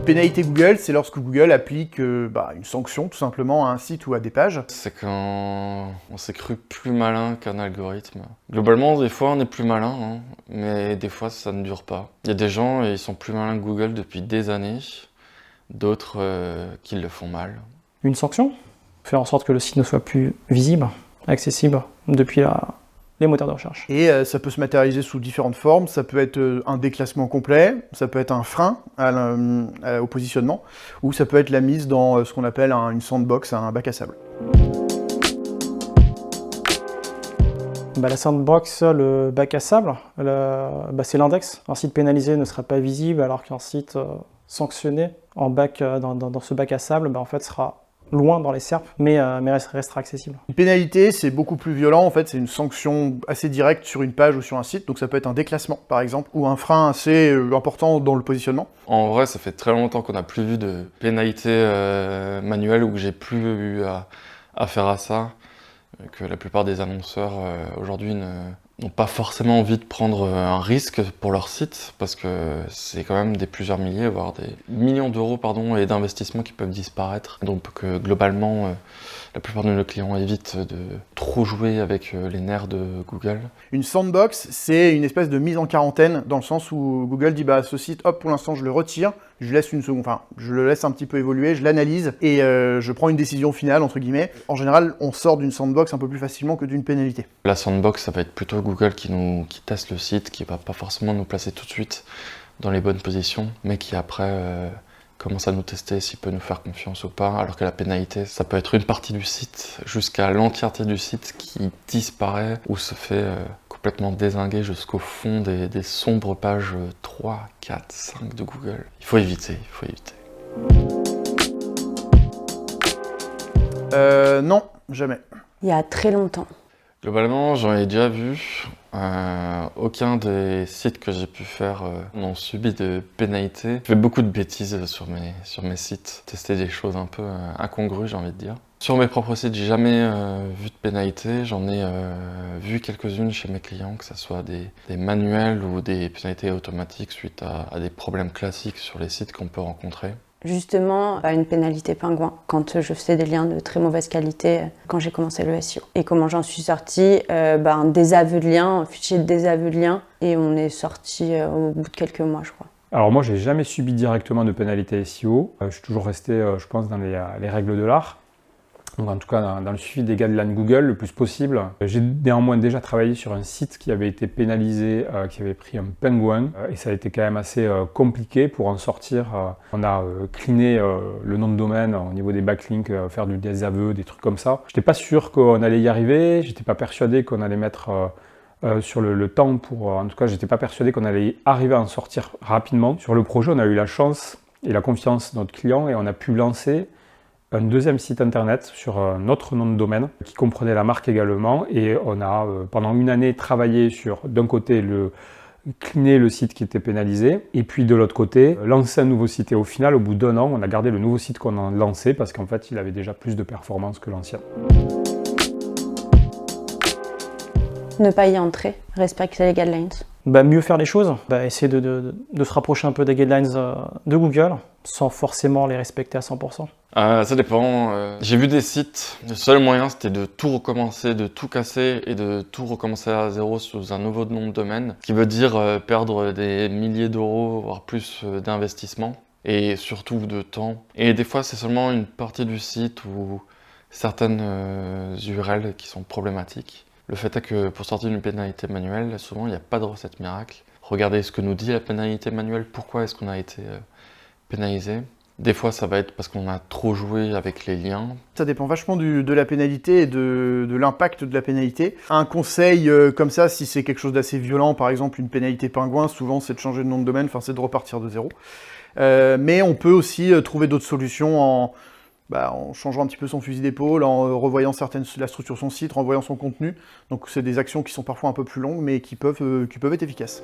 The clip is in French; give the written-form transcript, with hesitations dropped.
Pénalité Google, c'est lorsque Google applique une sanction tout simplement à un site ou à des pages. C'est quand on s'est cru plus malin qu'un algorithme. Globalement, des fois on est plus malin, hein, mais des fois ça ne dure pas. Il y a des gens, ils sont plus malins que Google depuis des années, d'autres qui le font mal. Une sanction? Faire en sorte que le site ne soit plus visible, accessible depuis les moteurs de recherche. Et ça peut se matérialiser sous différentes formes, ça peut être un déclassement complet, ça peut être un frein au positionnement, ou ça peut être la mise dans ce qu'on appelle une sandbox, un bac à sable. La sandbox, le bac à sable, c'est l'index. Un site pénalisé ne sera pas visible alors qu'un site sanctionné dans ce bac à sable en fait, sera loin dans les SERP, mais restera accessible. Une pénalité, c'est beaucoup plus violent, en fait, c'est une sanction assez directe sur une page ou sur un site, donc ça peut être un déclassement, par exemple, ou un frein assez important dans le positionnement. En vrai, ça fait très longtemps qu'on n'a plus vu de pénalité manuelle ou que j'ai plus eu à faire à ça, que la plupart des annonceurs aujourd'hui n'ont pas forcément envie de prendre un risque pour leur site, parce que c'est quand même des plusieurs milliers, voire des millions d'euros et d'investissements qui peuvent disparaître. Donc que globalement, la plupart de nos clients évitent de trop jouer avec les nerfs de Google. Une sandbox, c'est une espèce de mise en quarantaine, dans le sens où Google dit ce site, hop, pour l'instant je le retire, je laisse une seconde, je le laisse un petit peu évoluer, je l'analyse et je prends une décision finale, entre guillemets. En général, on sort d'une sandbox un peu plus facilement que d'une pénalité. La sandbox, ça va être plutôt Google qui teste le site, qui va pas forcément nous placer tout de suite dans les bonnes positions, mais qui après commence à nous tester s'il peut nous faire confiance ou pas, alors que la pénalité, ça peut être une partie du site jusqu'à l'entièreté du site qui disparaît ou se fait complètement dézinguer jusqu'au fond des sombres pages 3, 4, 5 de Google. Il faut éviter. Non, jamais. Il y a très longtemps. Globalement, j'en ai déjà vu. Aucun des sites que j'ai pu faire n'ont subi de pénalité. Je fais beaucoup de bêtises sur mes sites, tester des choses un peu incongrues, j'ai envie de dire. Sur mes propres sites, j'ai jamais vu de pénalité. J'en ai vu quelques-unes chez mes clients, que ce soit des manuels ou des pénalités automatiques suite à des problèmes classiques sur les sites qu'on peut rencontrer. Justement, une pénalité pingouin, quand je faisais des liens de très mauvaise qualité quand j'ai commencé le SEO. Et comment j'en suis sortie, un désaveu de lien, un fichier de désaveu de lien, et on est sorti au bout de quelques mois, je crois. Alors moi, j'ai jamais subi directement de pénalité SEO. Je suis toujours resté, je pense, dans les règles de l'art. Donc en tout cas dans le suivi des guidelines Google le plus possible. J'ai néanmoins déjà travaillé sur un site qui avait été pénalisé, qui avait pris un pingouin et ça a été quand même assez compliqué pour en sortir. On a cleané le nom de domaine au niveau des backlinks, faire du désaveu, des trucs comme ça. J'étais pas sûr qu'on allait y arriver, j'étais pas persuadé qu'on allait mettre sur le temps pour... en tout cas, j'étais pas persuadé qu'on allait arriver à en sortir rapidement. Sur le projet, on a eu la chance et la confiance de notre client et on a pu lancer un deuxième site internet sur notre nom de domaine qui comprenait la marque également et on a pendant une année travaillé sur d'un côté cleaner le site qui était pénalisé et puis de l'autre côté lancer un nouveau site et au final au bout d'un an on a gardé le nouveau site qu'on a lancé parce qu'en fait il avait déjà plus de performance que l'ancien. Ne pas y entrer, respecter les guidelines. Mieux faire les choses, essayer de se rapprocher un peu des guidelines de Google sans forcément les respecter à 100%. Ça dépend. J'ai vu des sites, le seul moyen c'était de tout recommencer, de tout casser et de tout recommencer à zéro sous un nouveau nom de domaine, ce qui veut dire perdre des milliers d'euros, voire plus d'investissement et surtout de temps. Et des fois c'est seulement une partie du site ou certaines URL qui sont problématiques. Le fait est que pour sortir d'une pénalité manuelle, souvent il n'y a pas de recette miracle. Regardez ce que nous dit la pénalité manuelle, pourquoi est-ce qu'on a été pénalisé. Des fois ça va être parce qu'on a trop joué avec les liens. Ça dépend vachement de la pénalité et de l'impact de la pénalité. Un conseil comme ça, si c'est quelque chose d'assez violent, par exemple une pénalité pingouin, souvent c'est de changer de nom de domaine, c'est de repartir de zéro. Mais on peut aussi trouver d'autres solutions en changeant un petit peu son fusil d'épaule, en revoyant la structure de son site, renvoyant son contenu. Donc c'est des actions qui sont parfois un peu plus longues, mais qui peuvent être efficaces.